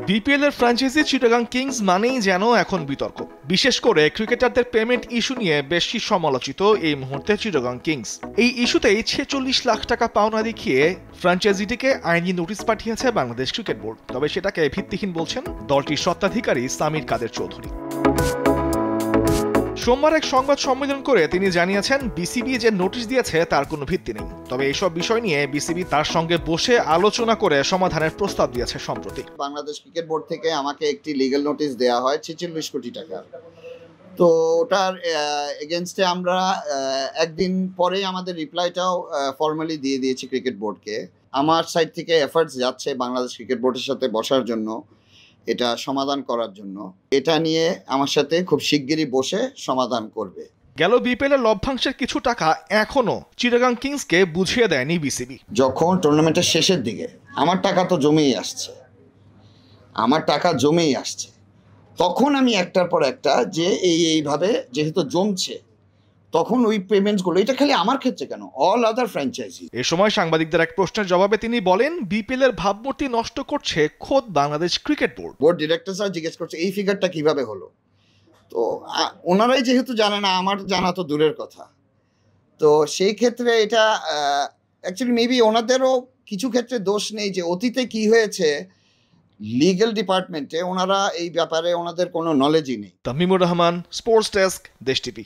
BPL এর franchise Chittagong Kings মানেই যেন এখন বিতর্ক, বিশেষ করে ক্রিকেটারদের পেমেন্ট ইস্যু নিয়ে বেশি সমালোচিত এই মুহূর্তে চিটাগাং কিংস। এই ইস্যুতেই 46 লাখ টাকা পাওনা দেখিয়ে ফ্র্যাঞ্চাইজিটিকে আইনি নোটিশ পাঠিয়েছে বাংলাদেশ ক্রিকেট বোর্ড। তবে সেটাকে ভিত্তিহীন বলছেন দলটির স্বত্বাধিকারী সামির কাদের চৌধুরী। সোমবার এক সংবাদ সম্মেলন করে তিনি জানিয়েছেন, বিসিবি যে নোটিশ দিয়েছে তার কোনো ভিত্তি নেই। তবে এইসব বিষয় নিয়ে বিসিবি তার সঙ্গে বসে আলোচনা করে সমাধানের প্রস্তাব দিয়েছে সম্প্রতি। বাংলাদেশ ক্রিকেট বোর্ড থেকে আমাকে একটি লিগ্যাল নোটিশ দেওয়া হয় 46 কোটি টাকা। তো ওটার এগেনস্টে আমরা একদিন পরেই আমাদের রিপ্লাইটাও ফর্মালি দিয়ে দিয়েছি ক্রিকেট বোর্ডকে। আমার সাইড থেকে এফার্টস যাচ্ছে বাংলাদেশ ক্রিকেট বোর্ডের সাথে বসার জন্য, এটা সমাধান করার জন্য। এটা নিয়ে আমার সাথে খুব শিগগিরই বসে সমাধান করবে। গেল বিপিএল এর লভ্যাংশের কিছু টাকা এখনো চিটাগাং কিংসকে বুঝিয়ে দেয়নি বিসিবি। যখন টুর্নামেন্টের শেষের দিকে আমার টাকা তো জমেই আসছে, তখন আমি একটার পর একটা যে এইভাবে যেহেতু জমছে, তখন ওই পেমেন্টসগুলো, এটা খালি আমার ক্ষেত্রে কেন, অল আদার ফ্র্যাঞ্চাইজি। এ সময় সাংবাদিকদের এক প্রশ্নের জবাবে তিনি বলেন, বিপিএল এর ভাবমূর্তি নষ্ট করছে খোদ Bangladesh cricket board. Board director sir জিজ্ঞেস করছে এই ফিগারটা কিভাবে হলো। তো ওনারাই যেহেতু জানে না, আমার জানা তো দূরের কথা। তো সেই ক্ষেত্রে এটা অ্যাকচুয়ালি মেবি ওনাদেরও কিছু ক্ষেত্রে দোষ নেই যে অতীতে কি হয়েছে লিগ্যাল ডিপার্টমেন্টে, ওনারা এই ব্যাপারে ওনাদের কোনো নলেজই নেই। তামিমুর রহমান, স্পোর্টস ডেস্ক, দেশ টিভি।